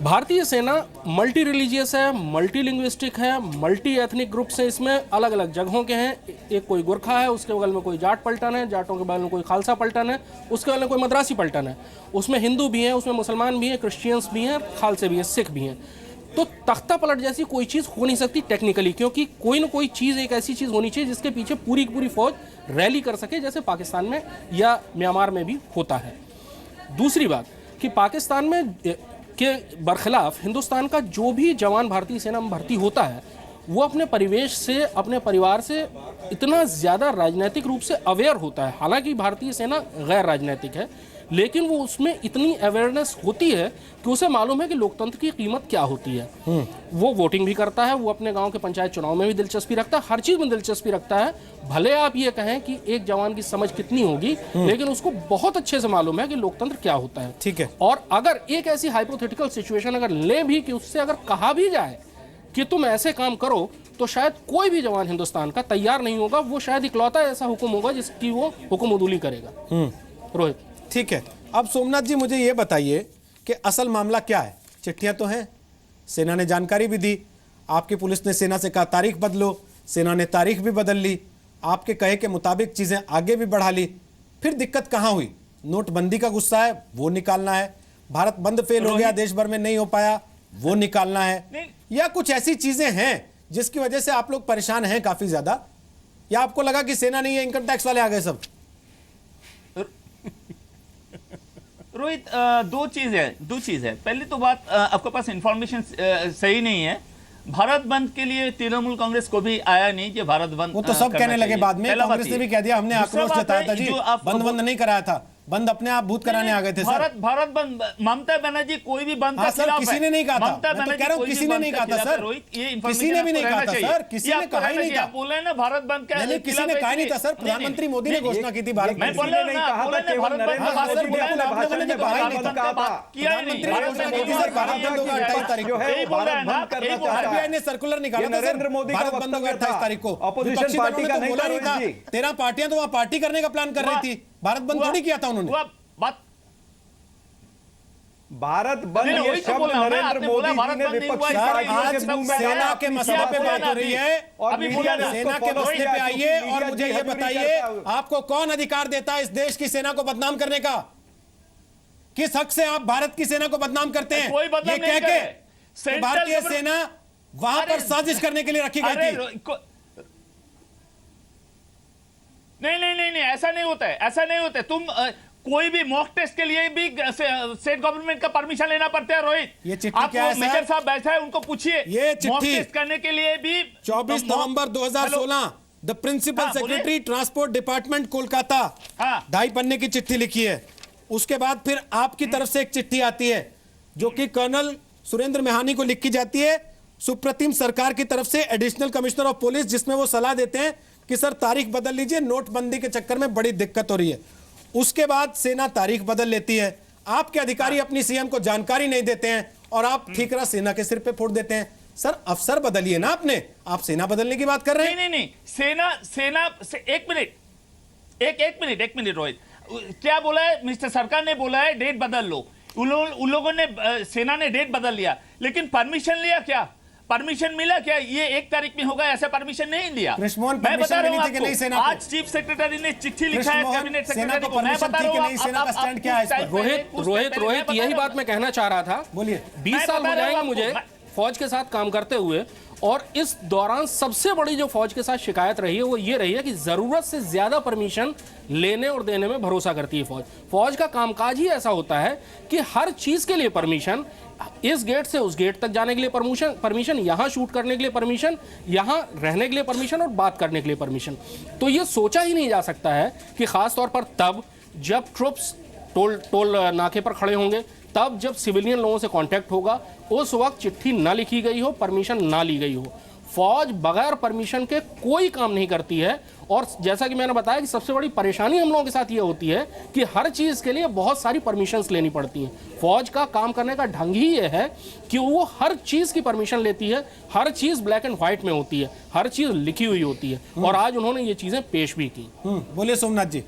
S15: भारतीय सेना मल्टी रिलीजियस है, मल्टी लिंग्विस्टिक है, मल्टी एथनिक ग्रुप्स हैं, इसमें अलग अलग जगहों के हैं। एक कोई गोरखा है, उसके बगल में कोई जाट पलटन है, जाटों के बगल में कोई खालसा पलटन है, उसके बगल में कोई मद्रासी पलटन है, उसमें हिंदू भी हैं, उसमें मुसलमान भी हैं, क्रिश्चियंस भी हैं, खालसे भी हैं, सिख भी हैं। तो तख्ता पलट जैसी कोई चीज़ हो नहीं सकती टेक्निकली, क्योंकि कोई ना कोई चीज़, एक ऐसी चीज़ होनी चाहिए जिसके पीछे पूरी की पूरी फौज रैली कर सके, जैसे पाकिस्तान में या म्यांमार में भी होता है। दूसरी बात कि पाकिस्तान में के बरखिलाफ हिंदुस्तान का जो भी जवान भारतीय सेना में भर्ती होता है, वो अपने परिवेश से, अपने परिवार से इतना ज़्यादा राजनीतिक रूप से अवेयर होता है। हालांकि भारतीय सेना गैर राजनीतिक है, लेकिन वो उसमें इतनी अवेयरनेस होती है कि उसे मालूम है कि लोकतंत्र की कीमत क्या होती है। वो वोटिंग भी करता है, वो अपने गांव के पंचायत चुनाव में भी दिलचस्पी रखता है, हर चीज़ में दिलचस्पी रखता है। भले आप ये कहें कि एक जवान की समझ कितनी होगी, लेकिन उसको बहुत अच्छे से मालूम है कि लोकतंत्र क्या होता है।
S1: ठीक है।
S15: और अगर एक ऐसी हाइपोथेटिकल सिचुएशन अगर ले भी कि उससे अगर कहा भी जाए कि तुम ऐसे काम करो, तो शायद कोई भी जवान हिंदुस्तान का तैयार नहीं होगा। वो शायद इकलौता ऐसा हुक्म होगा जिसकी वो हुक्म उदूली करेगा। रोहित,
S1: ठीक है। अब सोमनाथ जी मुझे ये बताइए कि असल मामला क्या है? चिट्ठियां तो हैं, सेना ने जानकारी भी दी, आपकी पुलिस ने सेना से कहा तारीख बदलो, सेना ने तारीख भी बदल ली, आपके कहे के मुताबिक चीजें आगे भी बढ़ा ली। फिर दिक्कत कहां हुई? नोटबंदी का गुस्सा है, वो निकालना है, भारत बंद फेल हो गया, देश भर में नहीं हो पाया, वो निकालना है, या कुछ ऐसी चीजें हैं जिसकी वजह से आप लोग परेशान हैं काफी ज्यादा, या आपको लगा कि सेना नहीं है, इनकम टैक्स वाले आ गए सब?
S11: रोहित, दो चीज है। पहली तो बात, आपके पास इंफॉर्मेशन सही नहीं है। भारत बंद के लिए तृणमूल कांग्रेस को भी आया नहीं कि भारत बंद,
S1: वो तो सब कहने लगे बाद में, कांग्रेस ने भी कह दिया, हमने आक्रोश जताया था जी, बंद नहीं कराया था। बंद अपने आप भूत कराने आ गए थे सर।
S11: भारत बंद, ममता बनर्जी कोई भी बंद
S1: हाँ
S11: का खिलाफ है।
S1: किसी ने नहीं कहा था,
S11: ममता
S1: मैं तो
S11: बनर्जी
S1: कह रहा हूँ किसी ने नहीं कहा था सर, किसी ने भी नहीं कहा था सर, किसी ने कहा ही नहीं था।
S11: आप बोल रहे हैं ना भारत बंद का,
S1: नहीं किसी ने कहा नहीं था सर, प्रधानमंत्री मोदी ने घोषणा की थी भारत
S11: मैं बोल रहा हूं ना, बोले ना भारत बंद का
S1: सर, बिल्कुल आपने मैंने कहा ही नहीं था,
S11: किया ही नहीं।
S1: प्रधानमंत्री ने घोषणा की थी सर भारत बंद होगा 28 तारीख को,
S11: यही बोल रहा है ना, यही बोल रहा है।
S1: आरबीआई ने सर्कुलर निकाला था सर, भारत बंद होगा 28 तारीख को,
S14: अपोजिशन पार्टी का नहीं था।
S1: 13 पार्टियां तो वहां पार्टी करने का प्लान कर रही थी, भारत बंद थोड़ी किया था उन्होंने।
S14: भारत बंद ये शब्द नरेंद्र मोदी जी ने विपक्षी पार्टियों के मुंह में
S1: सेना के मसले पे बात हो रही है और मीडिया ने सेना के मसले पे आइए और मुझे ये बताइए आपको कौन अधिकार देता है इस देश की सेना को बदनाम करने का? किस हक से आप भारत की सेना को बदनाम करते हैं? ये कह के भारतीय सेना वहां पर साजिश करने के लिए रखी गई थी।
S11: नहीं, ऐसा नहीं होता है, ऐसा नहीं होता है। तुम कोई भी मॉक टेस्ट के लिए भी स्टेट गवर्नमेंट का परमिशन लेना पड़ता है रोहित।
S1: ये चिट्ठी क्या है सर?
S11: मेजर साहब बैठा है, उनको पूछिए।
S1: ये
S11: मॉक
S1: चिट्ठी
S11: टेस्ट करने के लिए भी
S1: 24 November 2016 the principal secretary transport department Kolkata, 2.5 पन्ने की चिट्ठी लिखी है। उसके बाद फिर आपकी तरफ से एक चिट्ठी आती है जो कि कर्नल सुरेंद्र मेहानी को लिखी जाती है सुप्रतिम सरकार की तरफ से, एडिशनल कमिश्नर ऑफ पुलिस, जिसमें वो सलाह देते हैं कि सर तारीख बदल लीजिए, नोटबंदी के चक्कर में बड़ी दिक्कत हो रही है। उसके बाद सेना तारीख बदल लेती है, आपके अधिकारी अपनी सीएम को जानकारी नहीं देते हैं और आप ठीकरा सेना के सिर पे फोड़ देते हैं। सर अफसर बदलिए ना आपने, आप सेना बदलने की बात कर रहे हैं?
S11: नहीं, सेना एक मिनट रोहित, क्या बोला है मिस्टर सरकार ने? बोला है डेट बदल लो। उन लोगों ने, सेना ने डेट बदल लिया, लेकिन परमिशन लिया क्या? परमिशन मिला क्या? ये 1 तारीख में होगा ऐसा परमिशन नहीं लिया। मैं बता रहा हूं आपको, आज चीफ सेक्रेटरी ने चिट्ठी लिखा है कैबिनेट सेक्रेटरी को। मैं बता रहा हूं
S15: रोहित यही बात मैं कहना चाह रहा था।
S1: बोलिए।
S15: 20 साल हो जाएंगे मुझे फौज के साथ काम करते हुए, और इस दौरान सबसे बड़ी जो फौज के साथ शिकायत रही है वो ये रही है कि जरूरत से ज्यादा परमिशन लेने और देने में भरोसा करती है फौज। फौज का कामकाज ही ऐसा होता है कि हर चीज के लिए परमिशन, इस गेट से उस गेट तक जाने के लिए परमिशन, यहां शूट करने के लिए परमिशन, यहां रहने के लिए परमिशन और बात करने के लिए परमिशन। तो ये सोचा ही नहीं जा सकता है कि खास तौर पर तब जब ट्रुप्स टोल नाके पर खड़े होंगे, तब जब सिविलियन लोगों से कांटेक्ट होगा, उस वक्त चिट्ठी ना लिखी गई हो, परमिशन ना ली गई हो। फौज बगैर परमिशन के कोई काम नहीं करती है। और जैसा कि मैंने बताया कि सबसे बड़ी परेशानी हम लोगों के साथ ये होती है कि हर चीज के लिए बहुत सारी परमिशंस लेनी पड़ती हैं। फौज का काम करने का ढंग ही ये है कि वो हर चीज की परमिशन लेती है, हर चीज ब्लैक एंड व्हाइट में होती है, हर चीज लिखी हुई होती है, और आज उन्होंने ये चीजें पेश भी की।
S1: बोलिए सोमनाथ जी।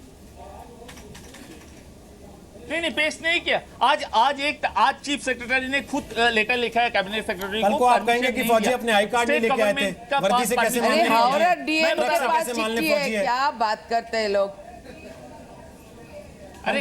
S11: नहीं, पेश नहीं किया। आज चीफ सेक्रेटरी ने खुद लेटर लिखा है कैबिनेट सेक्रेटरी
S1: को। आप कहेंगे कि फौजी अपने आई कार्ड नहीं लेके आए थे, वर्दी से कैसे मान लेंगे?
S13: हावड़ा डीएम के पास चिट्ठी है, क्या बात करते हैं लोग?
S11: अरे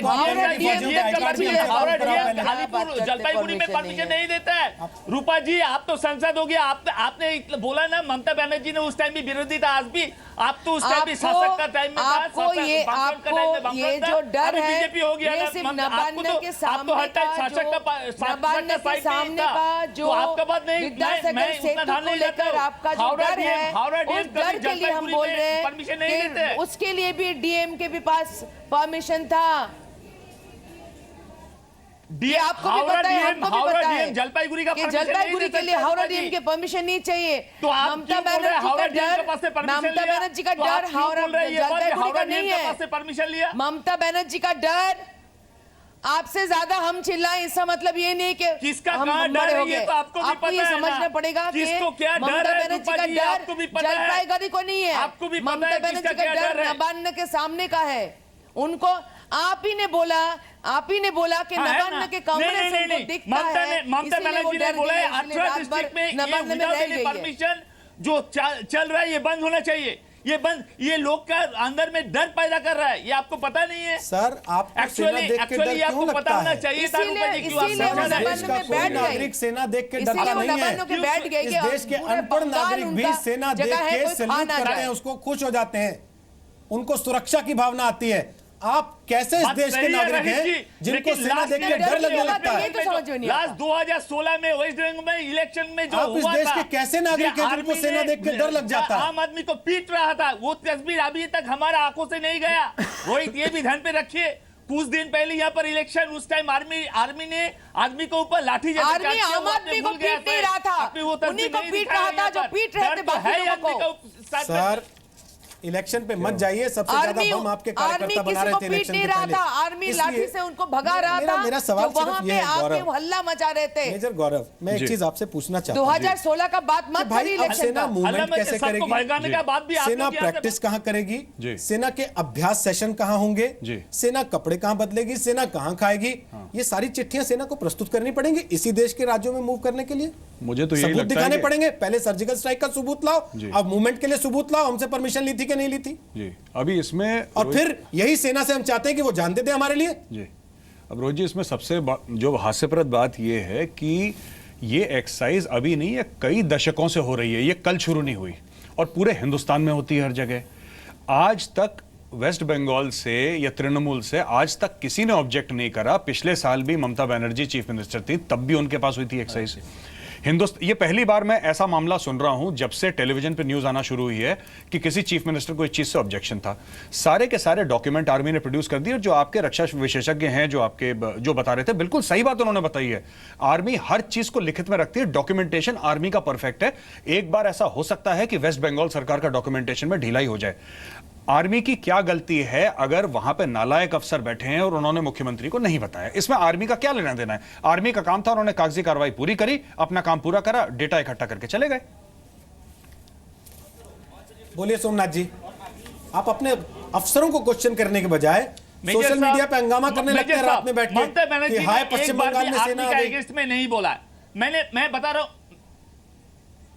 S11: जलपाईगुड़ी में परमिशन नहीं देता है। रूपा जी, आप तो संसद हो गया, आपने बोला ना ममता बनर्जी ने उस टाइम भी विरोधी था, आज भी आप तो उस टाइम भी शासक का टाइम में
S13: आपको ये जो डर है,
S11: बीजेपी हो गया,
S13: ये सिर्फ नबान्ना के सामने का जो विद्यासागर सेतु को लेकर आपका जो डर है, उस डर के लिए हम बोल रहे हैं कि उसके लिए भी डीएम के भी पास परमिशन था। आपको भी पता है, हमको भी पता है
S11: जलपाईगुड़ी का
S13: कि जलपाईगुड़ी के लिए हावड़ा डीएम के परमिशन नहीं चाहिए।
S11: तो
S13: ममता बनर्जी का डर हावड़ा जलपाईगुड़ी का नहीं है।
S11: परमिशन लिया
S13: ममता बनर्जी का डर आपसे ज्यादा हम चिल्लाएं, इसका मतलब ये नहीं कि
S11: किसका
S13: हम बड़े हो गए।
S11: तो आपको
S13: ये समझना पड़ेगा कि ममता बनर्जी का डर जलपाईगुड़ी को नहीं है, ममता बनर्जी का डर नबान्ना के सामने का है। उनको आप ही ने बोला कि नबान्ना के कमरे से उनको दिखता है,
S11: ममता बनर्जी ने बोला है 18 डिस्ट्रिक्ट में परमिशन जो चल रहा है ये बंद होना चाहिए। ये लोग का अंदर में डर पैदा कर रहा है, ये आपको पता नहीं है
S1: सर। आप
S11: एक्चुअली आपको पता होना चाहिए था।
S1: नागरिक सेना देख के डरता नहीं है। इस देश के अनपढ़ नागरिक भी सेना देख के सैल्यूट करते हैं, उसको खुश हो जाते हैं, उनको सुरक्षा की भावना आती है। आप कैसे इस देश के नागरिक हैं जिनको सेना देख के डर लगने लगता है?
S11: लास्ट 2016 में वेस्ट बंगाल में इलेक्शन में जो
S1: आप इस देश के कैसे नागरिक हैं जिनको सेना देख के डर लग जाता है?
S11: आम आदमी को पीट रहा था, वो तस्वीर अभी तक हमारा आंखों से नहीं गया। रोहित, ये भी ध्यान पे रखिए, कुछ दिन पहले यहाँ पर इलेक्शन, उस टाइम आर्मी ने आदमी के ऊपर लाठी
S13: आर्मी आम आदमी को पीट नहीं रहा था, उन्हीं को पीट रहा था जो पीट रहे थे बाकी लोगों को।
S1: सर इलेक्शन पे मत जाइए, सबसे ज्यादा बम आपके कार्यकर्ता बना रहे थे इलेक्शन के पहले।
S13: आर्मी लाठी से उनको भगा रहा था।
S1: मेरा सवाल
S13: वहां पे आके हल्ला मचा रहे थे।
S1: मेजर गौरव, मैं एक चीज आपसे पूछना चाहता हूं,
S13: 2016 का बात मत करिए। इलेक्शन
S1: सेना मूवमेंट कैसे करेगी, सेना प्रैक्टिस कहाँ करेगी, सेना के अभ्यास सेशन कहाँ होंगे, सेना कपड़े कहाँ बदलेगी, सेना कहाँ खाएगी, ये सारी चिट्ठियां सेना को प्रस्तुत करनी पड़ेंगी इसी देश के राज्यों में मूव करने के लिए।
S12: मुझे तो यही
S1: सबूत
S12: लगता
S1: दिखाने
S12: है
S1: पड़ेंगे। पहले सर्जिकल स्ट्राइक का सबूत लाओ, अब मूवमेंट के लिए सबूत लाओ, हमसे परमिशन ली थी कि नहीं ली थी
S12: जी। अभी इसमें
S1: और फिर यही सेना से हम चाहते हैं कि वो जानते थे हमारे लिए
S12: जी। अब रोज जी इसमें सबसे जो हास्यप्रद बात यह है कि ये एक्सरसाइज अभी नहीं है, कई दशकों से हो रही है, ये कल शुरू नहीं हुई और पूरे हिंदुस्तान में होती है हर जगह। आज तक वेस्ट बंगाल से या तृणमूल से आज तक किसी ने ऑब्जेक्ट नहीं करा। पिछले साल भी ममता बनर्जी चीफ मिनिस्टर थी, तब भी उनके पास हुई थी एक्सरसाइज। ये पहली बार मैं ऐसा मामला सुन रहा हूं जब से टेलीविजन पे न्यूज आना शुरू हुई है कि किसी चीफ मिनिस्टर को इस चीज से ऑब्जेक्शन था। सारे के सारे डॉक्यूमेंट आर्मी ने प्रोड्यूस कर दिए और जो आपके रक्षा विशेषज्ञ हैं जो बता रहे थे, बिल्कुल सही बात उन्होंने बताई है। आर्मी हर चीज को लिखित में रखती है, डॉक्यूमेंटेशन आर्मी का परफेक्ट है। एक बार ऐसा हो सकता है कि वेस्ट बंगाल सरकार का डॉक्यूमेंटेशन में ढिलाई हो जाए। आर्मी की क्या गलती है अगर वहां पे नालायक अफसर बैठे हैं और उन्होंने मुख्यमंत्री को नहीं बताया? इसमें आर्मी का क्या लेना देना है? आर्मी का काम था, उन्होंने कागजी कार्रवाई पूरी करी, अपना काम पूरा करा, डेटा इकट्ठा करके चले गए।
S1: बोलिए सोमनाथ जी, आप अपने अफसरों को क्वेश्चन करने के बजाय सोशल मीडिया पे हंगामा करने लगते हैं रात में बैठ के। हाय पश्चिम बंगाल में सेना
S11: अगेंस्ट में नहीं बोला। मैं बता रहा हूं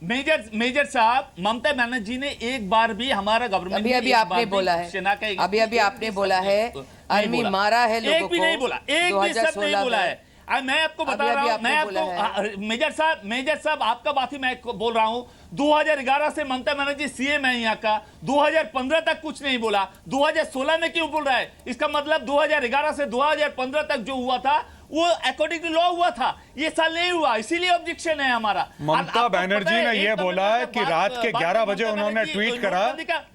S11: मेजर साहब, ममता बनर्जी ने एक बार भी हमारा गवर्नमेंट
S13: अभी आपने बोला है, अभी आपने बोला है आर्मी मारा है लोगों को,
S11: एक भी नहीं बोला, एक भी शब्द नहीं बोला है। मैं आपको बता रहा हूं, मैं आपको मेजर साहब आपका बात ही मैं बोल रहा हूं। 2011 से ममता बनर्जी सीएम है यहाँ का, 2015 तक कुछ नहीं बोला, 2016 में क्यों बोल रहा है? इसका मतलब 2011 से 2015 तक जो हुआ था वो अकॉर्डिंग टू लॉ हुआ था, ये साल नहीं हुआ, इसीलिए ऑब्जेक्शन है हमारा।
S12: ममता बनर्जी ने यह बोला है कि रात के 11 बजे उन्होंने ट्वीट करा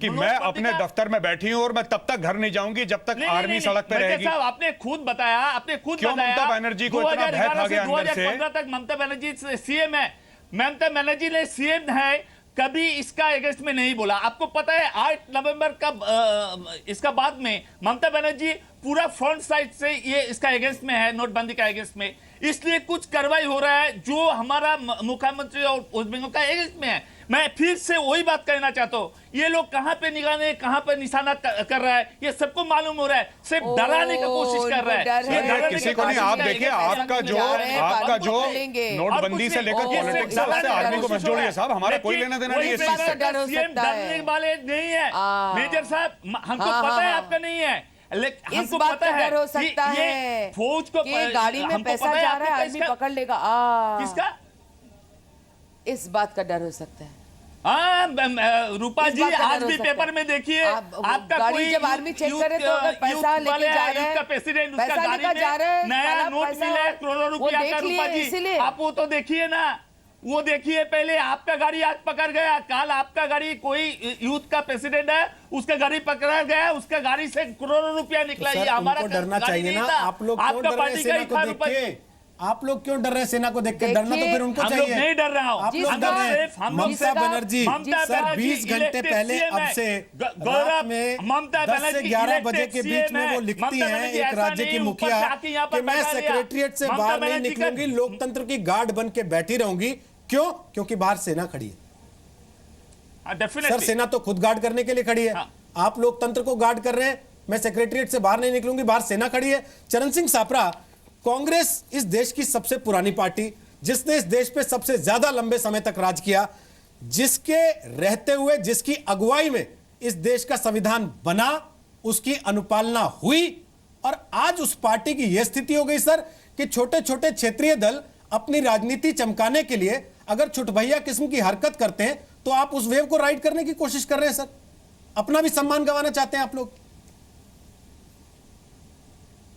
S12: कि मैं अपने दफ्तर में बैठी हूं और मैं तब तक घर नहीं जाऊंगी जब तक आर्मी सड़क पे रहेगी।
S11: आपने खुद बताया,
S12: क्यों ममता बनर्जी को इतना भय खा गया अंदर से?
S11: 2015 तक ममता बनर्जी सीएम है, ममता बनर्जी ने सीएम है, कभी इसका अगेंस्ट में नहीं बोला। आपको पता है 8 नवंबर का इसका बाद में ममता बनर्जी पूरा फ्रंट साइड से ये इसका अगेंस्ट में है, नोटबंदी का अगेंस्ट में, इसलिए कुछ कार्रवाई हो रहा है जो हमारा मुख्यमंत्री और वेस्ट बंगाल का अगेंस्ट में है। मैं फिर से वही बात कहना चाहता हूँ, ये लोग कहां पे निगाहें कहां पे निशाना कर रहा है ये सबको मालूम हो रहा है, सिर्फ डराने की कोशिश कर रहा है।
S12: किसी को नहीं, आप देखिए आपका जो नोटबंदी से लेकर पॉलिटिक्स से आर्मी को मत जोड़िए साहब, हमारा कोई लेना देना नहीं है।
S11: सीएम डरने वाले नहीं है मेजर साहब, हमको पता है आपका नहीं है, लेकिन
S13: इस बात का डर हो सकता है
S11: फौज को
S13: गाड़ी में पैसा जा रहा है, आदमी पकड़ लेगा।
S11: किसका?
S13: इस बात का डर हो सकता है।
S11: रूपा जी आज भी पेपर में देखिए, आपका
S13: गाड़ी जब आर्मी चेक करे तो अगर पैसा लेके जा रहे हैं,
S11: प्रेसिडेंट
S13: पैसा लेकर जा रहे हैं,
S11: नया नोट मिला है करोड़ों रुपया का। रूपा जी आप वो तो देखिए ना, वो देखिए पहले आपका गाड़ी आज पकड़ गया, कल आपका गाड़ी कोई यूथ का प्रेसिडेंट है उसका गाड़ी पकड़ा गया, उसका गाड़ी से करोड़ों रुपया निकला। ये हमारा
S1: डरना चाहिए ना, आप लोग आपका पार्टी का ही था। रूपा जी आप लोग क्यों डर रहे हैं सेना को देख के? डरना तो फिर उनको चाहिए।
S11: नहीं डर रहा हूं,
S1: आप लोग डर रहे हैं। ममता बनर्जी सर 20 घंटे पहले अब से रात में 10 से 11 बजे के बीच में वो लिखती हैं एक राज्य की मुखिया कि मैं सेक्रेटरिएट से बाहर नहीं निकलूंगी, लोकतंत्र की गार्ड बन के बैठी रहूंगी। क्यों? क्योंकि बाहर सेना खड़ी है। सर सेना तो खुद गार्ड करने के लिए खड़ी है, आप लोकतंत्र को गार्ड कर रहे हैं। मैं सेक्रेटरिएट से बाहर नहीं निकलूंगी, बाहर सेना खड़ी है। चरण सिंह सापरा, कांग्रेस इस देश की सबसे पुरानी पार्टी, जिसने इस देश पे सबसे ज्यादा लंबे समय तक राज किया, जिसके रहते हुए जिसकी अगुवाई में इस देश का संविधान बना, उसकी अनुपालना हुई, और आज उस पार्टी की यह स्थिति हो गई सर कि छोटे छोटे क्षेत्रीय दल अपनी राजनीति चमकाने के लिए अगर छुटभैया किस्म की हरकत करते हैं तो आप उस वेव को राइड करने की कोशिश कर रहे हैं सर। अपना भी सम्मान गंवाना चाहते हैं आप लोग।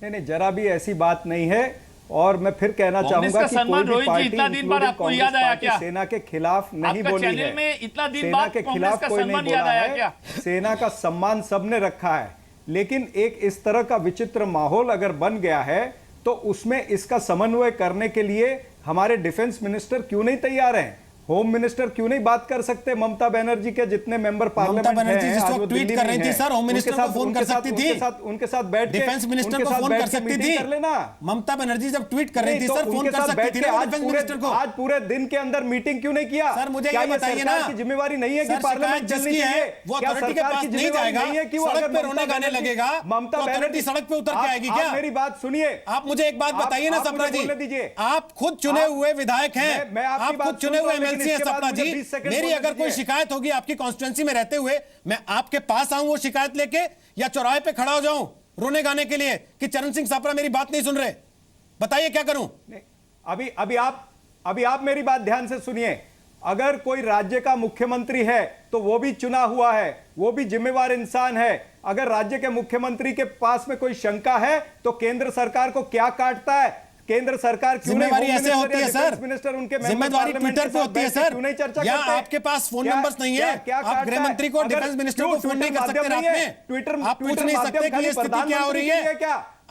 S14: नहीं, जरा भी ऐसी बात नहीं है। और मैं फिर कहना चाहूंगा कि कोई भी पार्टी
S11: इतना दिन बाद आपको याद आया क्या?
S14: सेना के खिलाफ नहीं बोली है।
S11: में इतना दिन
S14: सेना
S11: बाद
S14: के खिलाफ कोई नहीं बोला है। सेना का सम्मान सबने रखा है। लेकिन एक इस तरह का विचित्र माहौल अगर बन गया है तो उसमें इसका समन्वय करने के लिए हमारे डिफेंस मिनिस्टर क्यों नहीं तैयार हैं? होम मिनिस्टर क्यों नहीं बात कर सकते? ममता बनर्जी के जितने मेंबर पार्लियामेंट हैं,
S1: जिस वक्त ट्वीट कर रही थी सर, होम मिनिस्टर को फोन कर सकती थी,
S14: उनके साथ बैठ के
S1: डिफेंस मिनिस्टर को फोन कर सकती थी।
S14: कर लेना।
S1: ममता बनर्जी जब ट्वीट कर रही थी सर, फोन कर सकती थी डिफेंस मिनिस्टर को।
S14: आज पूरे दिन के अंदर मीटिंग क्यों नहीं किया?
S1: सर मुझे ये बताइए ना,
S14: की जिम्मेवारी नहीं है कि पार्लियामेंट चलनी चाहिए?
S1: वो अथॉरिटी के पास नहीं जाएगा, सड़क पे रोने गाने लगेगा,
S14: ममता
S1: बनर्जी सड़क पे उतर के आएगी क्या?
S14: मेरी बात सुनिए,
S1: आप मुझे एक बात बताइए ना सपना जी, आप खुद चुने हुए विधायक हैं, आप खुद चुने हुए एमएलसी हैं सपना जी। मेरी अगर कोई शिकायत होगी आपकी कॉन्स्टिट्यूएंसी में रहते हुए, मैं आपके पास आऊं वो शिकायत लेके, या चौराहे पे खड़ा हो जाऊं रोने गाने के लिए कि चरण सिंह सापरा मेरी बात नहीं सुन रहे? बताइए क्या करूं?
S14: अभी आप मेरी बात ध्यान से सुनिए। अगर कोई राज्य का मुख्यमंत्री है तो वो भी चुना हुआ है, वो भी जिम्मेवार इंसान है। अगर राज्य के मुख्यमंत्री के पास में कोई शंका है तो केंद्र सरकार को क्या काटता है? केंद्र सरकार
S1: जिम्मेवारी ऐसे होती है सर,
S14: मिनिस्टर उनके
S1: जिम्मेवारी ट्विटर पे होती है सर,
S14: क्यों नहीं चर्चा
S1: या
S14: करते?
S1: आपके पास फोन नंबर्स नहीं है? आप गृह मंत्री को, डिफेंस मिनिस्टर को फोन नहीं कर सकते रात में?
S14: ट्विटर
S1: आप पूछ नहीं सकते कि ये स्थिति क्या हो रही है?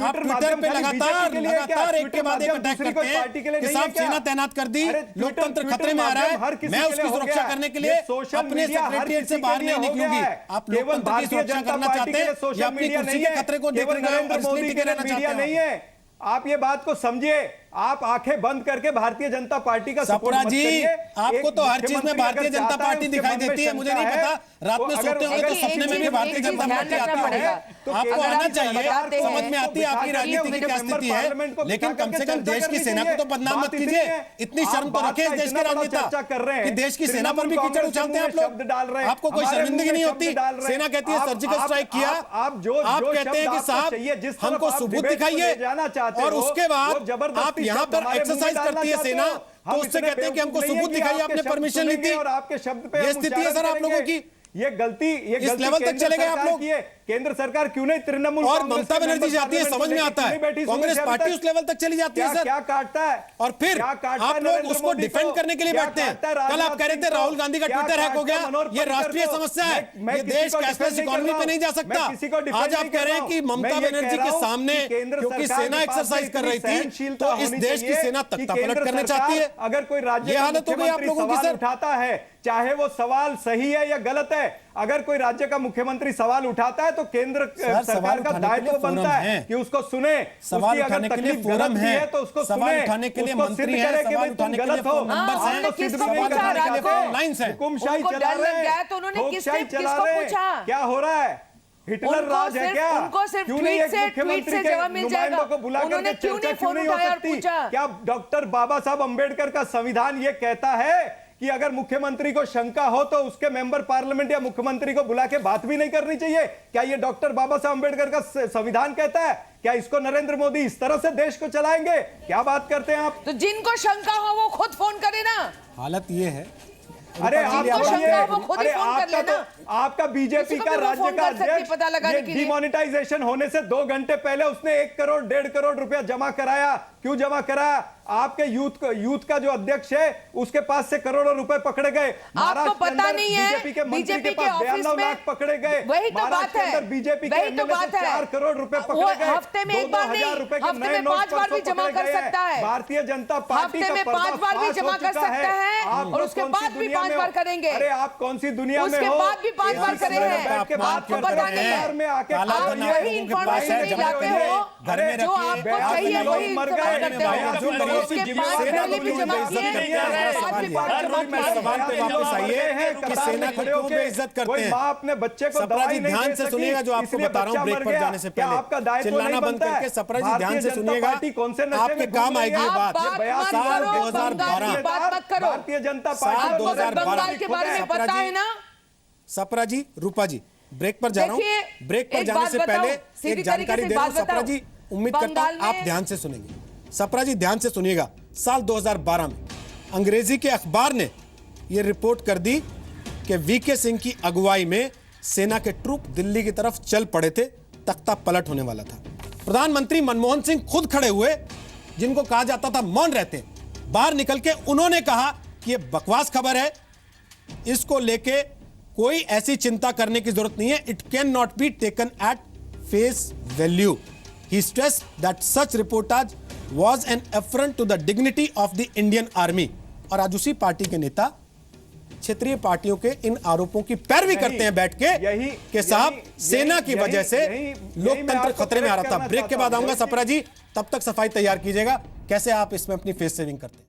S1: आप ट्विटर पे लगातार एक के बाद एक अटैक करते हैं कि साहब सेना तैनात कर दी, लोकतंत्र खतरे में आ रहा है, मैं उसकी सुरक्षा करने के लिए अपने सेक्रेटरिएट से बाहर नहीं निकलूंगी। आप लोकतंत्र की सुरक्षा करना चाहते हैं या अपनी कुर्सी के खतरे को देख रहे हैं और इसलिए टिके रहना चाहते हैं?
S14: आप ये बात को समझिए। आप आंखें बंद करके भारतीय जनता पार्टी का सपोर्ट मत
S1: जी
S14: करिए।
S1: आपको तो हर चीज में भारतीय जनता पार्टी दिखाई देती है, मुझे नहीं पता रात में सोते होंगे तो सपने में भी भारतीय जनता पार्टी आती है। आपको आना चाहिए, समझ में आती है आपकी राजनीति की क्या स्थिति है, लेकिन कम से कम देश की सेना को तो बदनाम मत कीजिए। इतनी शर्म तो रखे इस देश के राजनेता कि देश की सेना पर भी कीचड़ उछालते हैं आप लोग। आपको कोई शर्मिंदगी नहीं होती? सेना कहती है सर्जिकल स्ट्राइक किया, आप कहते हैं कि साहब हमको सबूत दिखाइए, और उसके बाद आप यहाँ पर एक्सरसाइज करती है सेना, तो उससे कहते हैं कि हमको सबूत दिखाइए, आपने परमिशन ली थी।
S14: और आपके शब्द पे
S1: ये स्थिति है सर आप लोगों की।
S14: ये गलती
S1: इस लेवल तक चले गए आप लोग।
S14: केंद्र सरकार क्यों नहीं तृणमूल
S1: और ममता बनर्जी जाती है, समझ में आता है, कांग्रेस पार्टी उस लेवल तक चली जाती है सर।
S14: क्या काटता है?
S1: और फिर आप लोग उसको डिफेंड करने के लिए बैठते हैं। कल आप कह रहे थे राहुल गांधी का ट्विटर हैक हो गया, ये राष्ट्रीय समस्या है, ये देश कैशलेस इकोनॉमी पे नहीं जा सकता। आज आप कह रहे हैं कि ममता बनर्जी के सामने क्योंकि सेना एक्सरसाइज कर रही थी तो इस देश की सेना तख्ता पलट करना चाहती है।
S14: अगर कोई राज्य
S1: ये हालत हो गई आप लोगों की सर।
S14: उठाता है, चाहे वो सवाल सही है या गलत है, अगर कोई राज्य का मुख्यमंत्री सवाल उठाता है तो केंद्र सरकार का दायित्व बनता है कि उसको सुने।
S1: सवाल उठाने के लिए फोरम है,
S14: तो उसको
S1: सवाल उठाने के लिए मंत्री है, सवाल उठाने के लिए फोन नंबर्स हैं, सवाल उठाने के लिए फोन लाइंस हैं।
S14: हुकुमशाही चला रहे हैं, हुकुमशाही चला रहे हैं। क्या हो रहा है? हिटलर राज है क्या?
S13: उनको सिर्फ
S14: क्यों नहीं एक मुख्यमंत्री के नुमाइंदों को बुला करके चर्चा क्यों नहीं हो सकती? क्या डॉक्टर बाबा साहब अंबेडकर का संविधान ये कहता है कि अगर मुख्यमंत्री को शंका हो तो उसके मेंबर पार्लियामेंट या मुख्यमंत्री को बुला के बात भी नहीं करनी चाहिए? क्या ये डॉक्टर बाबा साहब अंबेडकर का संविधान कहता है? क्या इसको नरेंद्र मोदी इस तरह से देश को चलाएंगे? क्या बात करते हैं आप?
S13: तो जिनको शंका हो वो खुद फोन करे ना।
S1: हालत ये है,
S14: अरे आपका बीजेपी का राज्य का अध्यक्ष डिमोनेटाइजेशन होने से 2 घंटे पहले उसने 1 करोड़ 1.5 करोड़ रुपया जमा कराया। क्यों जमा कराया? आपके यूथ का जो अध्यक्ष है उसके पास से करोड़ों रुपए पकड़े गए।
S13: आपको पता नहीं है
S14: बीजेपी के मंत्री के पास 92 लाख पकड़े गए।
S13: वही तो बात है,
S14: बीजेपी के एमएलए से 4 करोड़ रुपए पकड़े गए।
S13: हफ्ते में एक बार नहीं, हफ्ते में 5 बार भी जमा कर सकता है।
S14: भारतीय जनता पार्टी
S13: हफ्ते में 5 बार भी जमा कर सकता है और उसके बाद भी 5 बार करेंगे।
S14: अरे आप कौन सी दुनिया में हो?
S13: उसके बाद भी 5 बार करेंगे। आपको पता नहीं है, आप वही इंफॉर्मेशन नहीं लाते हो जो आपको चाहिए, वही इस्तेमाल करते हो। उसके 5 पहले भी जमा किए,
S1: सवाल पे वापस आइए कि सेना को क्यों बेइज्जत करते हैं?
S14: अपने बच्चे को
S1: सपरा जी ध्यान से सुनिएगा जो आपको बता रहा हूं ब्रेक पर जाने से पहले। चिल्लाना बंद करके सपरा जी ध्यान से सुनिएगा, आपके काम आएगी ये बात। साल 2012
S14: भारतीय जनता पार्टी
S13: बंगाल के बारे में पता है ना?
S1: सपरा जी, रूपा जी, ब्रेक पर जा रहा हूं, ब्रेक पर जाने से पहले एक जानकारी दे रहा हूं। सपरा जी उम्मीद करता हूं आप ध्यान से सुनेंगे। सपरा जी ध्यान से सुनिएगा, साल 2012 में अंग्रेजी के अखबार ने यह रिपोर्ट कर दी कि वीके सिंह की अगुवाई में सेना के ट्रूप दिल्ली की तरफ चल पड़े थे, तख्ता पलट होने वाला था। प्रधानमंत्री मनमोहन सिंह खुद खड़े हुए, जिनको कहा जाता था मौन रहते, बाहर निकल के उन्होंने कहा कि यह बकवास खबर है, इसको लेके कोई ऐसी चिंता करने की जरूरत नहीं है, it can not be taken at face value. He stressed that such reportage was an affront to the dignity of the Indian Army. और आज उसी पार्टी के नेता क्षेत्रीय पार्टियों के इन आरोपों की पैरवी करते हैं बैठ के कि साहब सेना की वजह से लोकतंत्र खतरे में आ रहा था। ब्रेक के बाद आऊंगा सप्रा जी, तब तक सफाई तैयार कीजिएगा। कैसे आप इसमें अपनी फेस सेविंग करते हैं?